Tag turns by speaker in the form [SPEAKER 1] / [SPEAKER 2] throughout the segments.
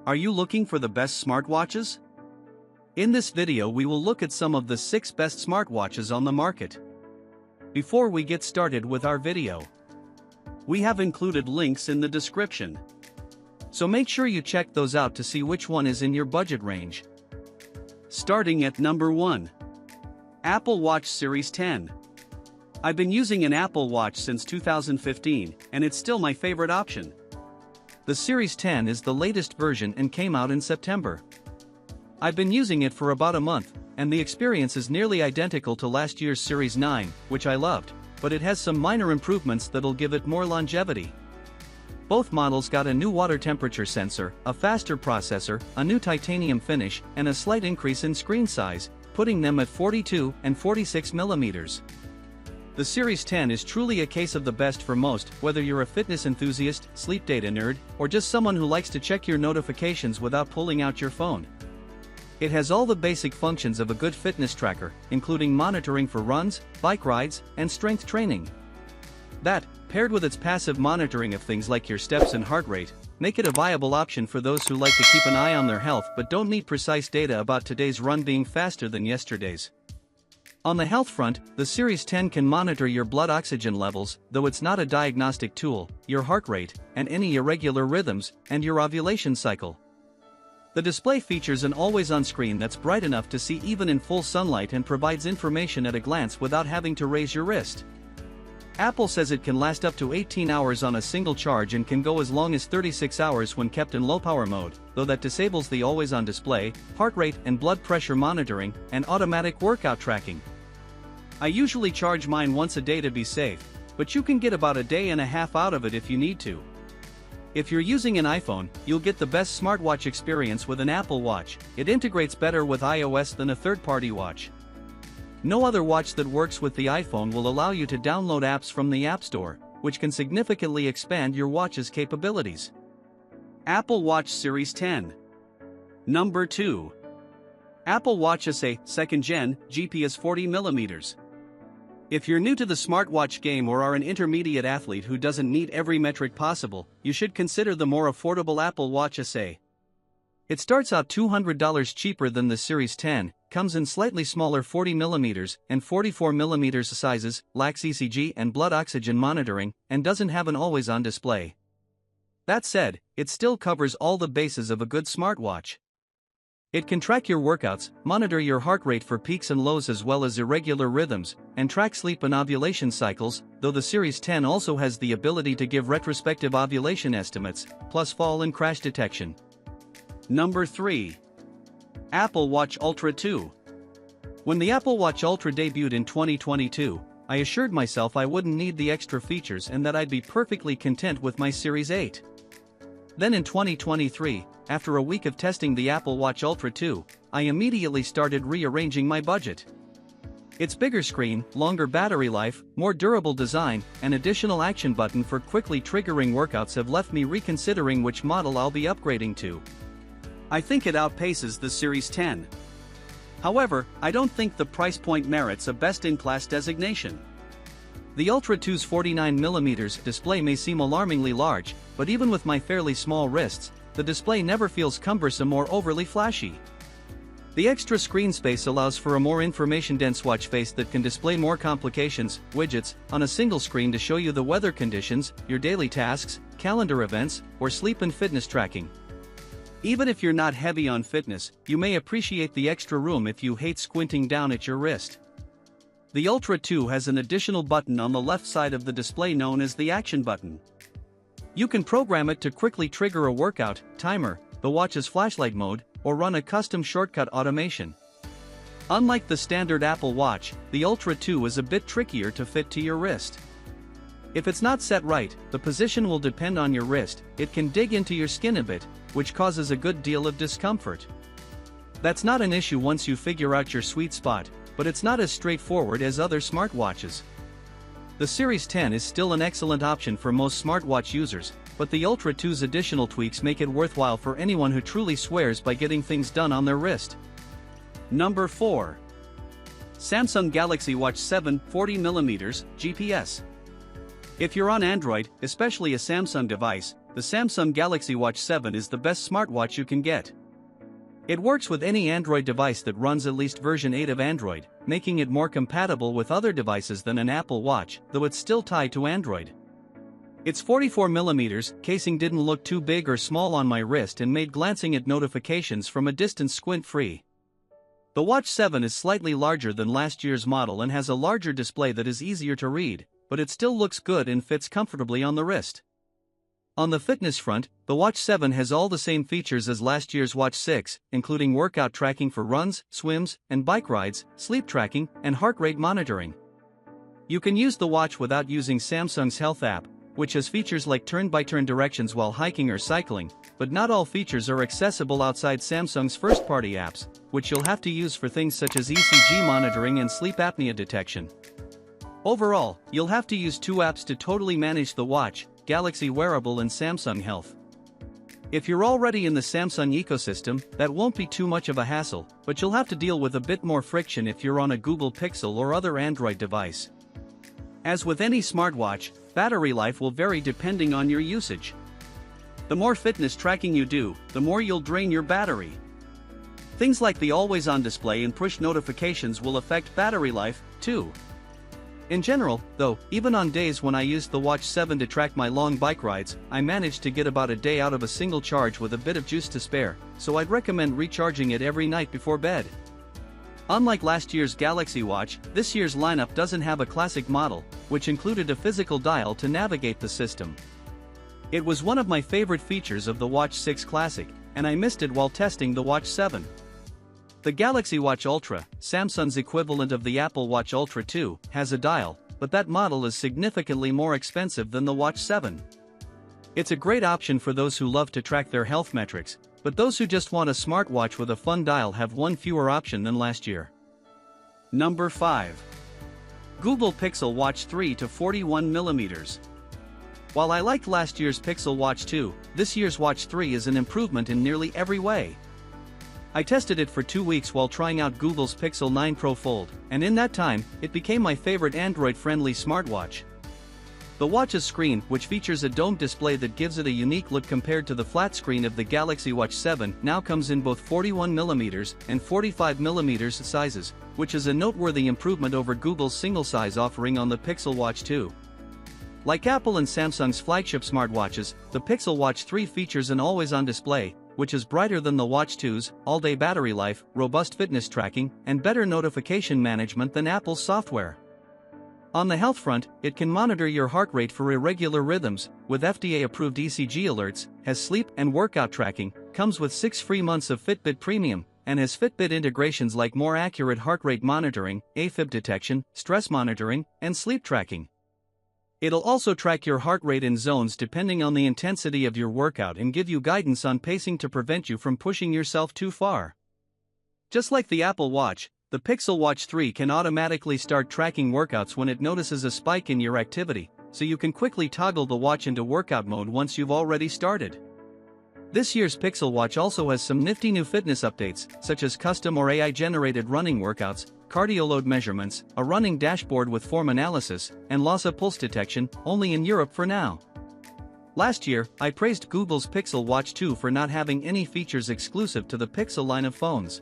[SPEAKER 1] Are you looking for the best smartwatches? In this video we will look at some of the 6 best smartwatches on the market. Before we get started with our video, we have included links in the description. So make sure you check those out to see which one is in your budget range. Starting at number 1. Apple Watch Series 10. I've been using an Apple Watch since 2015, and it's still my favorite option. The Series 10 is the latest version and came out in September. I've been using it for about a month, and the experience is nearly identical to last year's Series 9, which I loved, but it has some minor improvements that'll give it more longevity. Both models got a new water temperature sensor, a faster processor, a new titanium finish, and a slight increase in screen size, putting them at 42 and 46 millimeters. The Series 10 is truly a case of the best for most, whether you're a fitness enthusiast, sleep data nerd, or just someone who likes to check your notifications without pulling out your phone. It has all the basic functions of a good fitness tracker, including monitoring for runs, bike rides, and strength training. That, paired with its passive monitoring of things like your steps and heart rate, make it a viable option for those who like to keep an eye on their health but don't need precise data about today's run being faster than yesterday's. On the health front, the Series 10 can monitor your blood oxygen levels, though it's not a diagnostic tool, your heart rate, and any irregular rhythms, and your ovulation cycle. The display features an always-on screen that's bright enough to see even in full sunlight and provides information at a glance without having to raise your wrist. Apple says it can last up to 18 hours on a single charge and can go as long as 36 hours when kept in low-power mode, though that disables the always-on display, heart rate and blood pressure monitoring, and automatic workout tracking. I usually charge mine once a day to be safe, but you can get about a day and a half out of it if you need to. If you're using an iPhone, you'll get the best smartwatch experience with an Apple Watch. It integrates better with iOS than a third-party watch. No other watch that works with the iPhone will allow you to download apps from the App Store, which can significantly expand your watch's capabilities. Apple Watch Series 10. Number 2. Apple Watch SA 2nd Gen, GPS 40mm. If you're new to the smartwatch game or are an intermediate athlete who doesn't need every metric possible, you should consider the more affordable Apple Watch SA. It starts out $200 cheaper than the Series 10, comes in slightly smaller 40mm and 44mm sizes, lacks ECG and blood oxygen monitoring, and doesn't have an always-on display. That said, it still covers all the bases of a good smartwatch. It can track your workouts, monitor your heart rate for peaks and lows as well as irregular rhythms, and track sleep and ovulation cycles, though the Series 10 also has the ability to give retrospective ovulation estimates, plus fall and crash detection. Number 3. Apple Watch Ultra 2. When the Apple Watch Ultra debuted in 2022, I assured myself I wouldn't need the extra features and that I'd be perfectly content with my Series 8. Then in 2023, after a week of testing the Apple Watch Ultra 2, I immediately started rearranging my budget. Its bigger screen, longer battery life, more durable design, and additional action button for quickly triggering workouts have left me reconsidering which model I'll be upgrading to. I think it outpaces the Series 10. However, I don't think the price point merits a best-in-class designation. The Ultra 2's 49mm display may seem alarmingly large, but even with my fairly small wrists, the display never feels cumbersome or overly flashy. The extra screen space allows for a more information-dense watch face that can display more complications, widgets, on a single screen to show you the weather conditions, your daily tasks, calendar events, or sleep and fitness tracking. Even if you're not heavy on fitness, you may appreciate the extra room if you hate squinting down at your wrist. The Ultra 2 has an additional button on the left side of the display known as the Action button. You can program it to quickly trigger a workout, timer, the watch's flashlight mode, or run a custom shortcut automation. Unlike the standard Apple Watch, the Ultra 2 is a bit trickier to fit to your wrist. If it's not set right, the position will depend on your wrist. It can dig into your skin a bit, which causes a good deal of discomfort. That's not an issue once you figure out your sweet spot, but it's not as straightforward as other smartwatches. The Series 10 is still an excellent option for most smartwatch users, but the Ultra 2's additional tweaks make it worthwhile for anyone who truly swears by getting things done on their wrist. Number 4. Samsung Galaxy Watch 7 40mm GPS. If you're on Android, especially a Samsung device, the Samsung Galaxy Watch 7 is the best smartwatch you can get. It works with any Android device that runs at least version 8 of Android, making it more compatible with other devices than an Apple Watch, though it's still tied to Android. Its 44mm casing didn't look too big or small on my wrist and made glancing at notifications from a distance squint-free. The Watch 7 is slightly larger than last year's model and has a larger display that is easier to read, but it still looks good and fits comfortably on the wrist. On the fitness front, the Watch 7 has all the same features as last year's Watch 6, including workout tracking for runs, swims, and bike rides, sleep tracking, and heart rate monitoring. You can use the watch without using Samsung's Health app, which has features like turn-by-turn directions while hiking or cycling, but not all features are accessible outside Samsung's first-party apps, which you'll have to use for things such as ECG monitoring and sleep apnea detection. Overall, you'll have to use 2 apps to totally manage the watch, Galaxy Wearable and Samsung Health. If you're already in the Samsung ecosystem, that won't be too much of a hassle, but you'll have to deal with a bit more friction if you're on a Google Pixel or other Android device. As with any smartwatch, battery life will vary depending on your usage. The more fitness tracking you do, the more you'll drain your battery. Things like the always-on display and push notifications will affect battery life, too. In general, though, even on days when I used the Watch 7 to track my long bike rides, I managed to get about a day out of a single charge with a bit of juice to spare, so I'd recommend recharging it every night before bed. Unlike last year's Galaxy Watch, this year's lineup doesn't have a classic model, which included a physical dial to navigate the system. It was one of my favorite features of the Watch 6 Classic, and I missed it while testing the Watch 7. The Galaxy Watch Ultra, Samsung's equivalent of the Apple Watch Ultra 2, has a dial, but that model is significantly more expensive than the Watch 7. It's a great option for those who love to track their health metrics, but those who just want a smartwatch with a fun dial have one fewer option than last year. Number 5. Google Pixel Watch 3 to 41mm. While I liked last year's Pixel Watch 2, this year's Watch 3 is an improvement in nearly every way. I tested it for 2 weeks while trying out Google's Pixel 9 Pro Fold, and in that time, it became my favorite Android-friendly smartwatch. The watch's screen, which features a domed display that gives it a unique look compared to the flat screen of the Galaxy Watch 7, now comes in both 41mm and 45mm sizes, which is a noteworthy improvement over Google's single-size offering on the Pixel Watch 2. Like Apple and Samsung's flagship smartwatches, the Pixel Watch 3 features an always-on display, which is brighter than the Watch 2's, all-day battery life, robust fitness tracking, and better notification management than Apple's software. On the health front, it can monitor your heart rate for irregular rhythms, with FDA-approved ECG alerts, has sleep and workout tracking, comes with 6 free months of Fitbit Premium, and has Fitbit integrations like more accurate heart rate monitoring, AFib detection, stress monitoring, and sleep tracking. It'll also track your heart rate in zones depending on the intensity of your workout and give you guidance on pacing to prevent you from pushing yourself too far. Just like the Apple Watch, the Pixel Watch 3 can automatically start tracking workouts when it notices a spike in your activity, so you can quickly toggle the watch into workout mode once you've already started. This year's Pixel Watch also has some nifty new fitness updates, such as custom or AI-generated running workouts, cardio load measurements, a running dashboard with form analysis, and loss of pulse detection, only in Europe for now. Last year, I praised Google's Pixel Watch 2 for not having any features exclusive to the Pixel line of phones.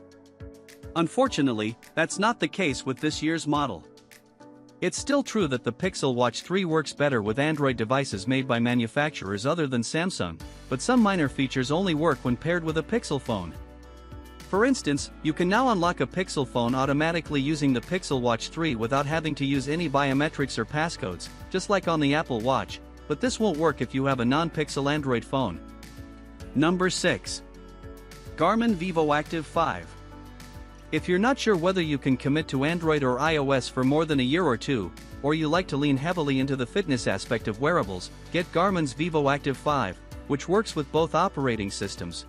[SPEAKER 1] Unfortunately, that's not the case with this year's model. It's still true that the Pixel Watch 3 works better with Android devices made by manufacturers other than Samsung, but some minor features only work when paired with a Pixel phone. For instance, you can now unlock a Pixel phone automatically using the Pixel Watch 3 without having to use any biometrics or passcodes, just like on the Apple Watch, but this won't work if you have a non-Pixel Android phone. Number 6. Garmin Vívoactive 5. If you're not sure whether you can commit to Android or iOS for more than a year or two, or you like to lean heavily into the fitness aspect of wearables, get Garmin's Vívoactive 5, which works with both operating systems.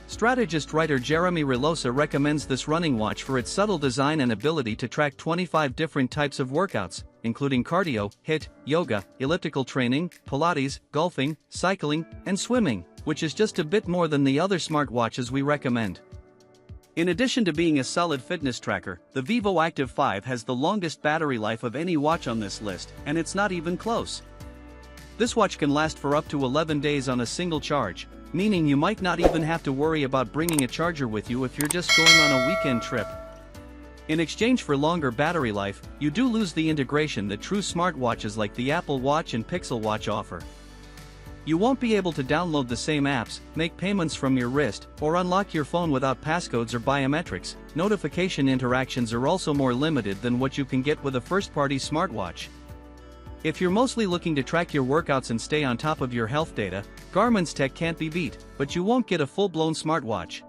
[SPEAKER 1] Strategist writer Jeremy Relosa recommends this running watch for its subtle design and ability to track 25 different types of workouts, including cardio, HIIT, yoga, elliptical training, Pilates, golfing, cycling, and swimming, which is just a bit more than the other smartwatches we recommend. In addition to being a solid fitness tracker, the Vívoactive 5 has the longest battery life of any watch on this list, and it's not even close. This watch can last for up to 11 days on a single charge, meaning you might not even have to worry about bringing a charger with you if you're just going on a weekend trip. In exchange for longer battery life, you do lose the integration that true smartwatches like the Apple Watch and Pixel Watch offer. You won't be able to download the same apps, make payments from your wrist, or unlock your phone without passcodes or biometrics. Notification interactions are also more limited than what you can get with a first-party smartwatch. If you're mostly looking to track your workouts and stay on top of your health data, Garmin's tech can't be beat, but you won't get a full-blown smartwatch.